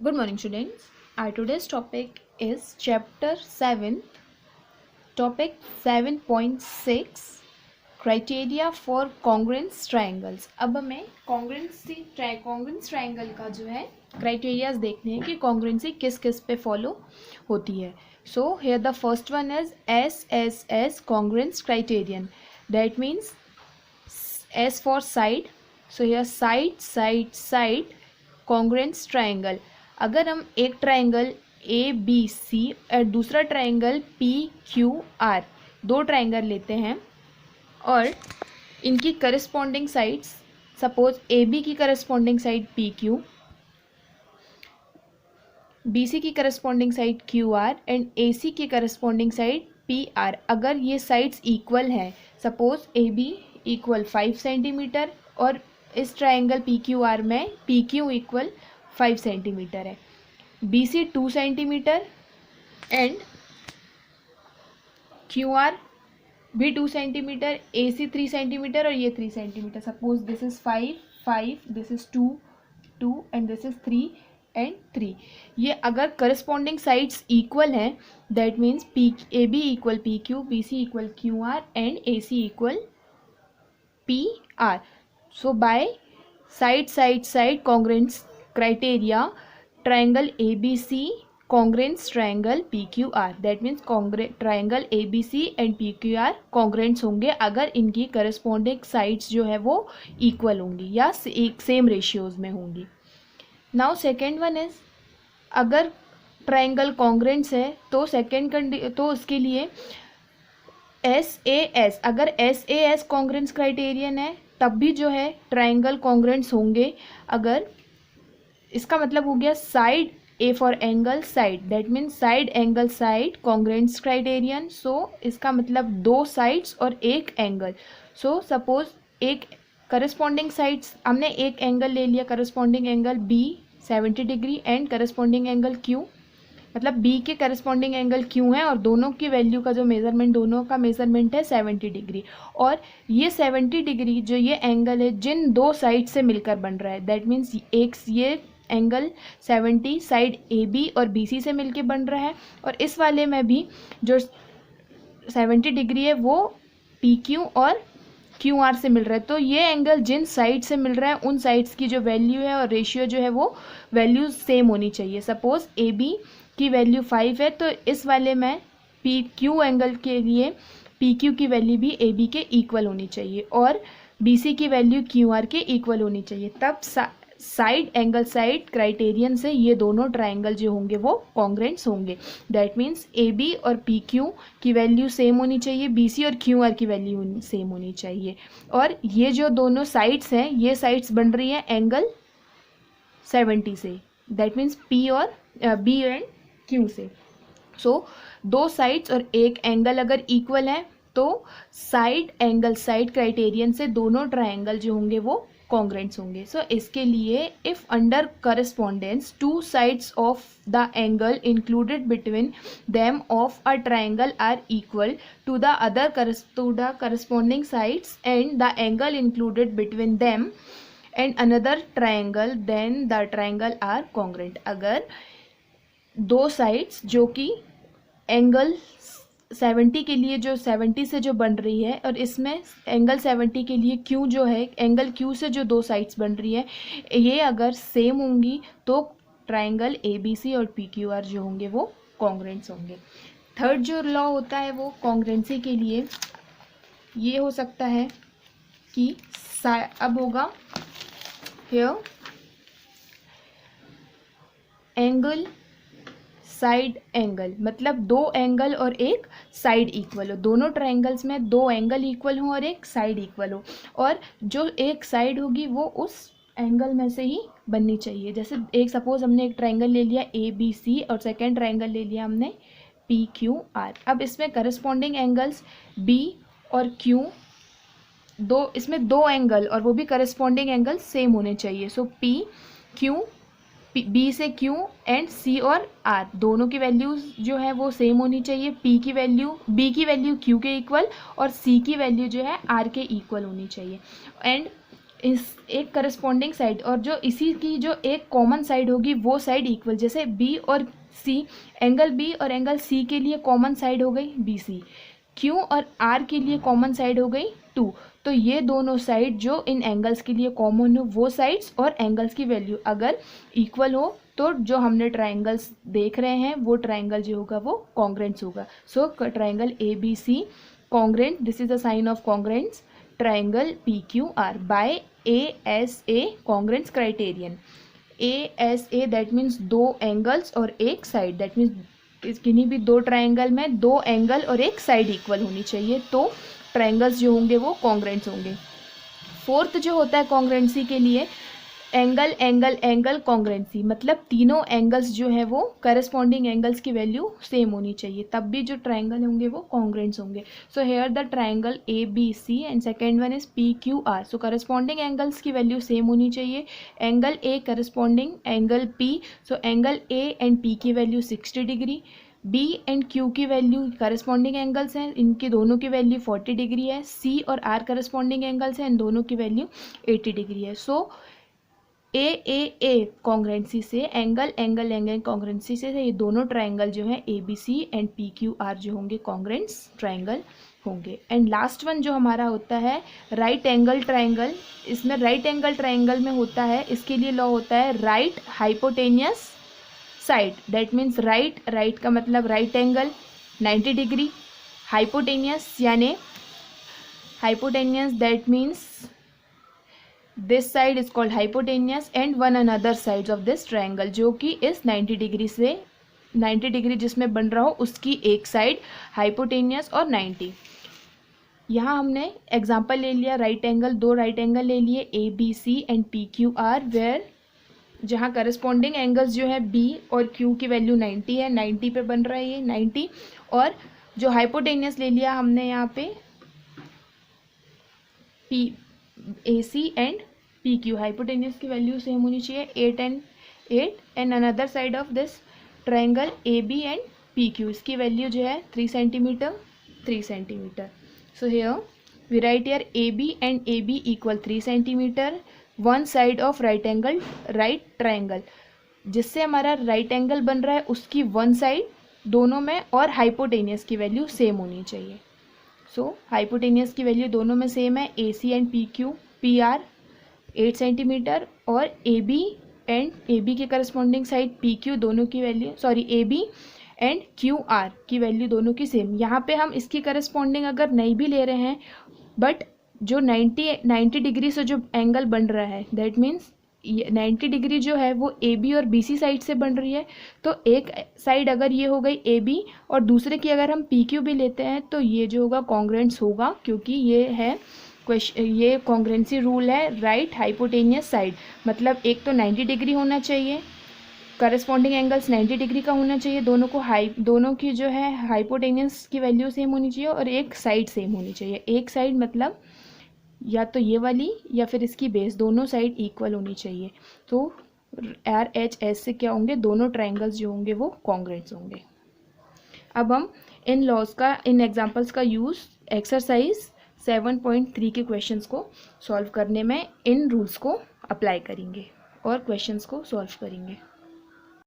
Good morning, students. Our today's topic is Chapter 7, Topic 7.6 Criteria for Congruence Triangles. अब हमें congruence triangle का जो है क्राइटेरियाज देखने हैं कि कॉन्ग्रुएंसी किस किस पे फॉलो होती है. So here the first one is SSS congruence criterion. That means S for side. So here side congruence triangle. अगर हम एक ट्राइंगल ए बी सी और दूसरा ट्राइंगल पी क्यू आर, दो ट्राइंगल लेते हैं और इनकी corresponding sides, suppose A B की corresponding side P Q, B C की corresponding side Q R and A C की करस्पॉन्डिंग साइड पी आर. अगर ये साइड्स इक्वल हैं, suppose A B equal 5 centimetre और इस ट्राइंगल पी क्यू आर में P Q equal 5 centimetre है, B C 2 centimetre and Q are भी 2 centimetre, ए सी 3 centimetre और ये 3 centimetre. Suppose this is 5, this is 2 and this is 3 and 3. ये अगर corresponding sides equal हैं, that means P A B equal P Q, B C equal Q R and A C equal P R. So by side congruence criteria, triangle ABC congruence triangle PQR. That means triangle ABC and PQR congruent होंगे अगर इनकी corresponding sides जो है वो equal होंगी या एक same ratios में होंगी. Now second one is, अगर triangle congruent है तो तो उसके लिए SAS, अगर SAS congruence criterion है तब भी जो है triangle congruent होंगे. अगर इसका मतलब हो गया side A for angle side, that mean side angle side congruence criterion. So इसका मतलब दो साइड्स और एक एंगल. सो सपोज एक करस्पॉन्डिंग साइड्स, हमने एक एंगल ले लिया, corresponding angle B 70 degree and corresponding angle Q, मतलब बी के करस्पॉन्डिंग एंगल क्यू है और दोनों की वैल्यू का जो मेजरमेंट, दोनों का मेजरमेंट है 70 डिग्री. और ये 70 डिग्री जो ये एंगल है जिन दो साइड से मिलकर बन रहा है, दैट मीन्स एक ये एंगल 70 साइड ए बी और बी सी से मिलके बन रहा है और इस वाले में भी जो 70 डिग्री है वो पी क्यू और क्यू आर से मिल रहा है. तो ये एंगल जिन साइड से मिल रहा है उन साइड्स की जो वैल्यू है और रेशियो जो है वो वैल्यू सेम होनी चाहिए. सपोज ए बी की वैल्यू 5 है तो इस वाले में पी क्यू एंगल के लिए पी क्यू की वैल्यू भी ए बी के इक्वल होनी चाहिए और बी सी की वैल्यू क्यू आर के इक्वल होनी चाहिए. तब साइड एंगल साइड क्राइटेरियन से ये दोनों ट्राइंगल जो होंगे वो कॉन्ग्रुएंट्स होंगे. दैट मीन्स ए बी और पी क्यू की वैल्यू सेम होनी चाहिए, बी सी और क्यू आर की वैल्यू सेम होनी चाहिए. और ये जो दोनों साइड्स हैं, ये साइड्स बन रही हैं एंगल 70 से, दैट मीन्स पी और बी एंड क्यू से. सो दो साइड्स और एक एंगल अगर इक्वल है तो साइड एंगल साइड क्राइटेरियन से दोनों ट्राइंगल जो होंगे वो कॉन्ग्रुएंट्स होंगे. सो इसके लिए if under correspondence two sides of the angle included between them of a triangle are equal to the corresponding sides and the angle included between them and another triangle, then the triangle are congruent. अगर दो sides जो कि angle 70 के लिए जो 70 से जो बन रही है और इसमें एंगल 70 के लिए क्यू जो है एंगल क्यू से जो दो साइड्स बन रही है, ये अगर सेम होंगी तो ट्राइंगल ए बी सी और पी क्यू आर जो होंगे वो कॉन्ग्रुएंट्स होंगे. थर्ड जो लॉ होता है वो कॉन्ग्रुएंसी के लिए ये हो सकता है कि अब होगा हियर एंगल साइड एंगल, मतलब दो एंगल और एक साइड इक्वल हो, दोनों ट्राइंगल्स में दो एंगल इक्वल हो और एक साइड इक्वल हो और जो एक साइड होगी वो उस एंगल में से ही बननी चाहिए. जैसे एक सपोज हमने एक ट्राइंगल ले लिया ए बी सी और सेकेंड ट्राइंगल ले लिया हमने पी क्यू आर. अब इसमें करस्पॉन्डिंग एंगल्स बी और क्यू, दो इसमें दो एंगल और वो भी करस्पॉन्डिंग एंगल सेम होने चाहिए. सो पी क्यू, बी से क्यू एंड सी और आर दोनों की वैल्यूज जो है वो सेम होनी चाहिए. बी की वैल्यू क्यू के इक्वल और सी की वैल्यू जो है आर के इक्वल होनी चाहिए. एंड इस एक करस्पॉन्डिंग साइड और जो इसी की जो एक कॉमन साइड होगी वो साइड इक्वल, जैसे बी और सी, एंगल बी और एंगल सी के लिए कॉमन साइड हो गई बी सी, क्यू और आर के लिए कॉमन साइड हो गई 2। तो ये दोनों साइड जो इन एंगल्स के लिए कॉमन हो वो साइड्स और एंगल्स की वैल्यू अगर इक्वल हो तो जो हमने ट्राइंगल्स देख रहे हैं वो ट्राइंगल जो होगा वो कॉन्ग्रेंस होगा। So triangle A B C congruent, this is the sign of congruence triangle P Q R by ASA congruence criterion. ASA that means दो एंगल्स और एक साइड, दैट मीन्स किन्हीं भी दो ट्राइंगल में दो एंगल और एक साइड इक्वल होनी चाहिए तो ट्राइंगल्स जो होंगे वो कॉन्ग्रेंट्स होंगे। फोर्थ जो होता है कॉन्ग्रेंसी के लिए, एंगल एंगल एंगल कॉन्ग्रेंसी, मतलब तीनों एंगल्स जो है वो करस्पॉन्डिंग एंगल्स की वैल्यू सेम होनी चाहिए, तब भी जो ट्राइंगल होंगे वो कॉन्ग्रेंट्स होंगे। So here the triangle ABC and second one is PQR। So corresponding angles की वैल्यू सेम होनी चाहिए। Angle A corresponding angle P, so angle A and P की value 60 degree, B and Q की value corresponding angles हैं, इनकी दोनों की value 40 degree है। C और R करस्पॉन्डिंग एंगल्स हैं, इन दोनों की वैल्यू 80 डिग्री है। सो AAA कॉन्ग्रेंसी से, एंगल एंगल एंगल कॉन्ग्रेंसी से ये दोनों ट्राइंगल जो है ABC एंड PQR जो होंगे कॉन्ग्रेंस ट्राइंगल होंगे। एंड लास्ट वन जो हमारा होता है राइट एंगल ट्राइंगल, इसमें राइट एंगल ट्राइंगल में होता है, इसके लिए लॉ होता है right hypotenuse side, that means right का मतलब राइट एंगल 90 डिग्री, हाइपोटेनियस यानी hypotenuse that means this side is called hypotenuse and one another sides of this triangle जो कि इस 90 डिग्री से 90 डिग्री जिसमें बन रहा हो उसकी एक साइड हाइपोटेनियस और 90। यहाँ हमने एग्जांपल ले लिया राइट एंगल, दो राइट एंगल ले लिए ABC एंड PQR वेयर जहाँ करस्पॉन्डिंग एंगल्स जो है B और Q की वैल्यू 90 है, 90 पे बन रहा है ये 90, और जो हाइपोटेनियस ले लिया हमने यहाँ पे AC एंड PQ, हाइपोटेनियस की वैल्यू सेम होनी चाहिए 8 and another side of this triangle AB and PQ, इसकी वैल्यू जो है 3 centimetre 3 centimetre. So here we write here AB and AB equal 3 centimetre, one side of right angle right triangle, जिससे हमारा right angle बन रहा है उसकी one side दोनों में और हाइपोटेनियस की वैल्यू सेम होनी चाहिए। सो हाइपोटेनियस की वैल्यू दोनों में सेम है, AC and PQ PR 8 centimetre और AB एंड AB के करस्पॉन्डिंग साइड PQ दोनों की वैल्यू AB एंड QR की वैल्यू दोनों की सेम। यहाँ पे हम इसकी करस्पॉन्डिंग अगर नहीं भी ले रहे हैं बट जो 90 डिग्री से जो एंगल बन रहा है दैट मीन्स 90 डिग्री जो है वो AB और BC साइड से बन रही है, तो एक साइड अगर ये हो गई AB और दूसरे की अगर हम PQ भी लेते हैं तो ये जो होगा कॉन्ग्रेंट्स होगा, क्योंकि ये है ये कॉन्ग्रेंसी रूल है राइट हाइपोटेनियस साइड, मतलब एक तो 90 डिग्री होना चाहिए, करस्पॉन्डिंग एंगल्स 90 डिग्री का होना चाहिए, दोनों की जो है हाइपोटेनियस की वैल्यू सेम होनी चाहिए और एक साइड सेम होनी चाहिए। एक साइड मतलब या तो ये वाली या फिर इसकी बेस, दोनों साइड इक्वल होनी चाहिए। तो RHS से क्या होंगे, दोनों ट्राइंगल्स जो होंगे वो कॉन्ग्रेंट्स होंगे। अब हम इन लॉज का, इन एग्जांपल्स का यूज़ एक्सरसाइज 7.3 के क्वेश्चंस को सॉल्व करने में इन रूल्स को अप्लाई करेंगे और क्वेश्चंस को सॉल्व करेंगे।